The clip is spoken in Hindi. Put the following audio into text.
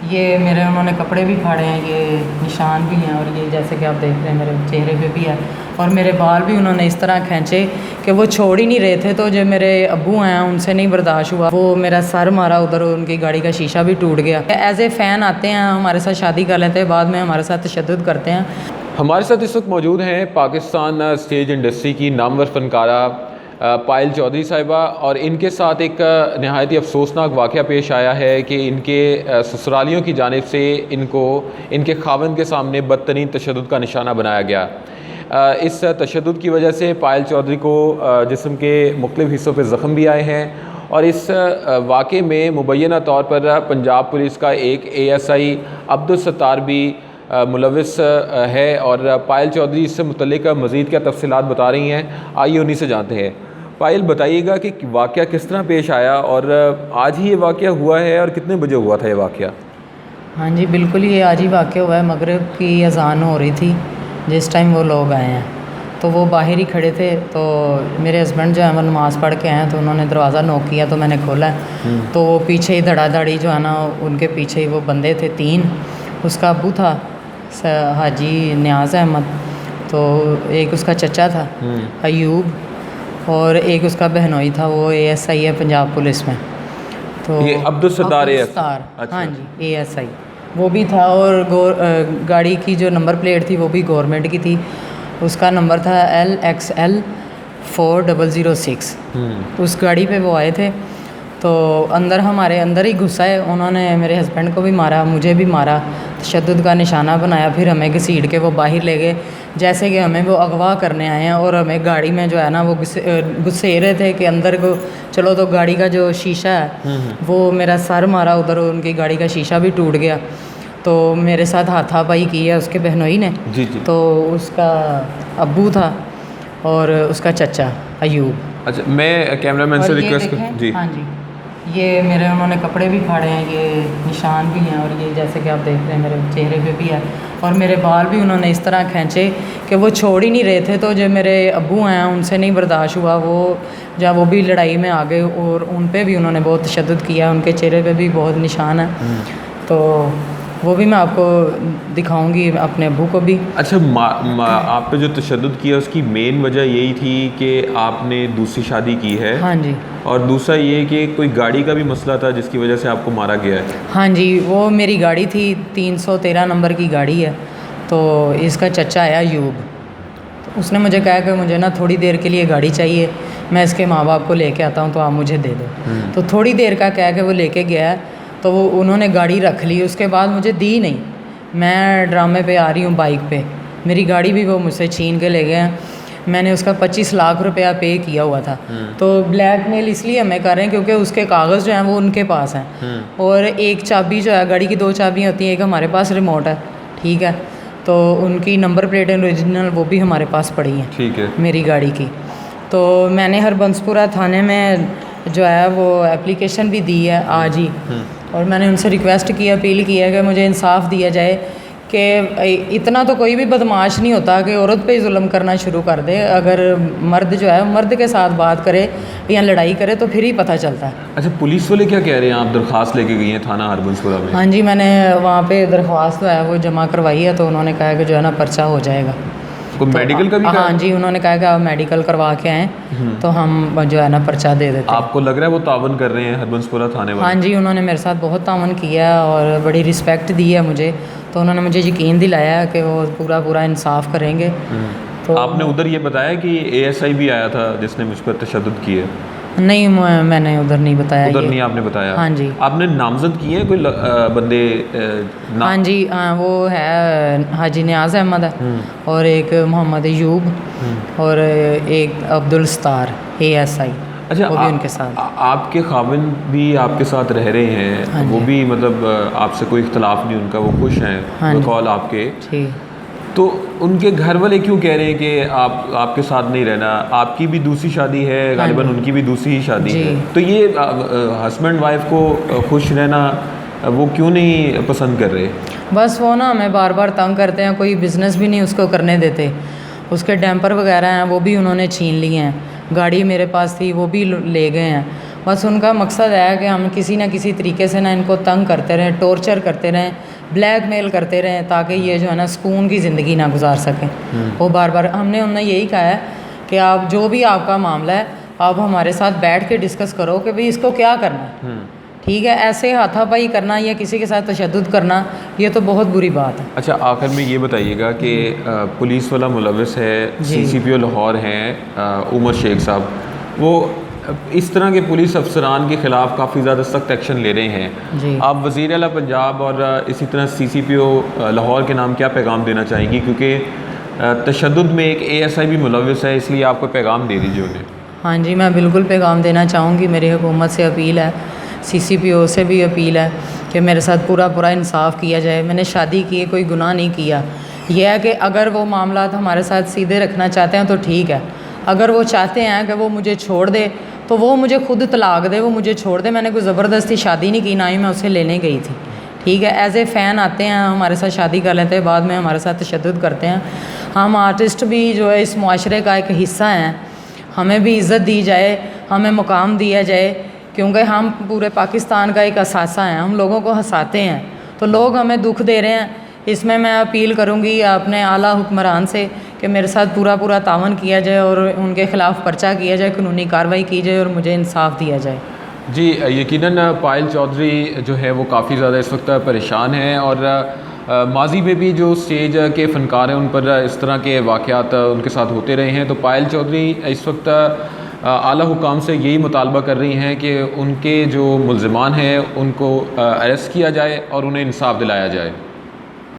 ये मेरे उन्होंने कपड़े भी फाड़े हैं, ये निशान भी हैं, और ये जैसे कि आप देख रहे हैं मेरे चेहरे पे भी है, और मेरे बाल भी उन्होंने इस तरह खींचे कि वो छोड़ ही नहीं रहे थे। तो जो मेरे अब्बू हैं उनसे नहीं बर्दाश्त हुआ, वो मेरा सर मारा, उधर उनकी गाड़ी का शीशा भी टूट गया। एज ए फ़ैन आते हैं, हमारे साथ शादी कर लेते हैं, बाद में हमारे साथ तशद्दुद करते हैं। हमारे साथ इस वक्त मौजूद हैं पाकिस्तान स्टेज इंडस्ट्री की नामवर फ़नकारा पायल चौधरी साहिबा, और इनके साथ एक नहायत ही अफसोसनाक वाक़या पेश आया है कि इनके ससुरालियों की जानिब से इनको इनके खावंद के सामने बदतरीन तशद्दुद का निशाना बनाया गया। इस तशद्दुद की वजह से पायल चौधरी को जिस्म के मुख्तलिफ़ हिस्सों पर ज़ख़म भी आए हैं, और इस वाक़े में मुबैना तौर पर पंजाब पुलिस का एक ASI अब्दुल सत्तार भी मुलविस है, और पायल चौधरी इससे मुतल्लिक़ मज़ीद क्या तफ़सीलात बता रही हैं, आइए उन्हीं से जानते हैं। पायल, बताइएगा कि वाक़या किस तरह पेश आया, और आज ही ये वाक़या हुआ है, और कितने बजे हुआ था ये वाक़या? हाँ जी बिल्कुल, ये आज ही वाक़या हुआ है। मगरिब की अज़ान हो रही थी जिस टाइम वो लोग आए हैं, तो वो बाहर ही खड़े थे। तो मेरे हस्बैंड जो है वो नमाज़ पढ़ के आए हैं, तो उन्होंने दरवाज़ा नॉक किया, तो मैंने खोला है, तो वो पीछे ही धड़ाधड़ी जो है ना, उनके पीछे ही वो बंदे थे 3। उसका अब्बू था हाजी न्याज़ अहमद, तो एक उसका चचा था अयूब, और एक उसका बहनोई था, वो ASI है पंजाब पुलिस में। तो ये अब्दुल सत्तार अच्छा। हाँ जी ASI वो भी था, और गाड़ी की जो नंबर प्लेट थी वो भी गवर्नमेंट की थी। उसका नंबर था LXL 4006। उस गाड़ी पे वो आए थे, तो हमारे अंदर ही घुसा है। उन्होंने मेरे हस्बैंड को भी मारा, मुझे भी मारा, तशद्दुद का निशाना बनाया, फिर हमें घसीट के वो बाहर ले गए, जैसे कि हमें वो अगवा करने आए हैं। और हमें गाड़ी में जो है ना वो घुसे रहे थे कि अंदर को चलो, तो गाड़ी का जो शीशा है वो मेरा सर मारा, उधर उनकी गाड़ी का शीशा भी टूट गया। तो मेरे साथ हाथापाई की है उसके बहनोई ने। जी। तो उसका अब्बू था और उसका चचा अयूब। अच्छा, मैं कैमरामैन से रिक्वेस्ट कर जी। हाँ जी, ये मेरे उन्होंने कपड़े भी फाड़े हैं, ये निशान भी हैं, और ये जैसे कि आप देख रहे हैं मेरे चेहरे पे भी है, और मेरे बाल भी उन्होंने इस तरह खींचे कि वो छोड़ ही नहीं रहे थे। तो जो मेरे अब्बू हैं उनसे नहीं बर्दाश्त हुआ, वो भी लड़ाई में आ गए, और उन पे भी उन्होंने बहुत तशद्दुद किया, उनके चेहरे पे भी बहुत निशान है। तो वो भी मैं आपको दिखाऊंगी, अपने अब्बू को भी। अच्छा, आप पे जो तशद्दुद किया उसकी मेन वजह यही थी कि आपने दूसरी शादी की है? हाँ जी। और दूसरा ये कि कोई गाड़ी का भी मसला था जिसकी वजह से आपको मारा गया है? हाँ जी, वो मेरी गाड़ी थी, 313 नंबर की गाड़ी है। तो इसका चचा आया यूब, तो उसने मुझे कहा कि मुझे ना थोड़ी देर के लिए गाड़ी चाहिए, मैं इसके माँ बाप को लेके आता हूँ, तो आप मुझे दे दो। तो थोड़ी देर का कह के वो लेके गया, तो वो उन्होंने गाड़ी रख ली, उसके बाद मुझे दी नहीं। मैं ड्रामे पे आ रही हूँ बाइक पे, मेरी गाड़ी भी वो मुझसे छीन के ले गए हैं। मैंने उसका 25 लाख रुपया पे किया हुआ था। तो ब्लैकमेल इसलिए हमें कर रहे हैं क्योंकि उसके कागज़ जो हैं वो उनके पास हैं, और एक चाबी जो है, गाड़ी की 2 चाबियाँ होती हैं, एक हमारे पास रिमोट है, ठीक है, तो उनकी नंबर प्लेट ओरिजिनल वो भी हमारे पास पड़ी हैं, ठीक है, मेरी गाड़ी की। तो मैंने हरबंसपुरा थाने में जो है वो एप्लीकेशन भी दी है आज ही, और मैंने उनसे रिक्वेस्ट की, अपील की है कि मुझे इंसाफ दिया जाए, कि इतना तो कोई भी बदमाश नहीं होता कि औरत पे ही जुल्म करना शुरू कर दे। अगर मर्द जो है मर्द के साथ बात करे या लड़ाई करे तो फिर ही पता चलता है। अच्छा, पुलिस वाले क्या कह रहे हैं? आप दरख्वास्त लेके गई हैं थाना हरबंसपुरा में? हाँ जी, मैंने वहाँ पे दरख्वास्त जो है वो जमा करवाई है, तो उन्होंने कहा कि जो है ना पर्चा हो जाएगा। कोई मेडिकल का भी हाँ जी, उन्होंने कहा कि आप मेडिकल करवा के आएँ, तो हम जो है ना पर्चा दे देते हैं। आपको लग रहा है वो तावन कर रहे हैं हरबंसपुरा थाने वाले? हाँ जी, उन्होंने मेरे साथ बहुत तावन किया और बड़ी रिस्पेक्ट दी है मुझे, तो उन्होंने मुझे यकीन दिलाया कि वो पूरा इंसाफ करेंगे। तो आपने उधर ये बताया कि ASI भी आया था जिसने मुझ पर तशद्दुद किया? नहीं, मैंने उधर नहीं बताया। उधर नहीं आपने बताया? हाँ जी। आपने नामजद किए हैं कोई बंदे? हाँ जी, वो है हाजी न्याज़ अहमद है, और एक मोहम्मद अयूब, और एक अब्दुल सत्तार ASI। अच्छा, वो भी उनके साथ। आपके खाविन भी आपके साथ रह रहे हैं? हाँ वो भी मतलब आपसे कोई इख्तलाफ नहीं उनका, वो खुश हैं? हाँ कॉल आपके? ठीक। तो उनके घर वाले क्यों कह रहे हैं कि आपके साथ नहीं रहना? आपकी भी दूसरी शादी है, गालिबन उनकी भी दूसरी ही शादी है, तो ये हस्बैंड वाइफ को खुश रहना वो क्यों नहीं पसंद कर रहे? बस वो ना हमें बार बार तंग करते हैं, कोई बिज़नेस भी नहीं उसको करने देते। उसके डैम्पर वगैरह हैं वो भी उन्होंने छीन लिए हैं, गाड़ी मेरे पास थी वो भी ले गए हैं, बस उनका मकसद है कि हम किसी ना किसी तरीके से ना इनको तंग करते रहें, टॉर्चर करते रहें, ब्लैकमेल करते रहें, ताकि ये जो है ना सुकून की ज़िंदगी ना गुजार सकें। वो बार बार हमने उन्हें यही कहा है कि आप जो भी आपका मामला है आप हमारे साथ बैठ के डिस्कस करो कि भाई इसको क्या करना है, ठीक है। ऐसे हाथापाई करना या किसी के साथ तशद्दुद करना ये तो बहुत बुरी बात है। अच्छा, आखिर में ये बताइएगा कि पुलिस वाला मुलविस है, CCPO लाहौर हैं उमर शेख साहब, वो इस तरह के पुलिस अफसरान के ख़िलाफ़ काफ़ी ज़्यादा सख्त एक्शन ले रहे हैं जी। आप वज़ीर आला पंजाब और इसी तरह CCPO लाहौर के नाम क्या पैगाम देना चाहेंगी, क्योंकि तशद्दुद में एक ASI भी मुलविस है, इसलिए आपको पैगाम दे दीजिए उन्हें। हाँ जी, मैं बिल्कुल पैगाम देना चाहूँगी। मेरी हुकूमत से अपील है, CCPO से भी अपील है कि मेरे साथ पूरा इंसाफ किया जाए। मैंने शादी की है, कोई गुनाह नहीं किया। यह है कि अगर वो मामला हमारे साथ सीधे रखना चाहते हैं तो ठीक है, अगर वो चाहते हैं कि वो मुझे छोड़ दे तो वो मुझे खुद तलाक दे, वो मुझे छोड़ दे। मैंने कोई ज़बरदस्ती शादी नहीं की, ना ही मैं उसे लेने गई थी, ठीक है। एज ए फ़ैन आते हैं, हमारे साथ शादी कर लेते हैं, बाद में हमारे साथ तशद्दुद करते हैं। हम आर्टिस्ट भी जो है इस मुआशरे का एक हिस्सा हैं, हमें भी इज़्ज़त दी जाए, हमें मुकाम दिया जाए, क्योंकि हम पूरे पाकिस्तान का एक असासा हैं, हम लोगों को हंसाते हैं, तो लोग हमें दुख दे रहे हैं। इसमें मैं अपील करूंगी अपने आला हुक्मरान से कि मेरे साथ पूरा तावन किया जाए और उनके ख़िलाफ़ पर्चा किया जाए, कानूनी कार्रवाई की जाए और मुझे इंसाफ दिया जाए। जी, यकीनन पायल चौधरी जो है वो काफ़ी ज़्यादा इस वक्त परेशान हैं और माजी में भी जो स्टेज के फ़नकार हैं उन पर इस तरह के वाक़यात उनके साथ होते रहे हैं। तो पायल चौधरी इस वक्त आला हुकाम से यही मुतालबा कर रही हैं कि उनके जो मुल्ज़िमान हैं उनको अरेस्ट किया जाए और उन्हें इंसाफ दिलाया जाए।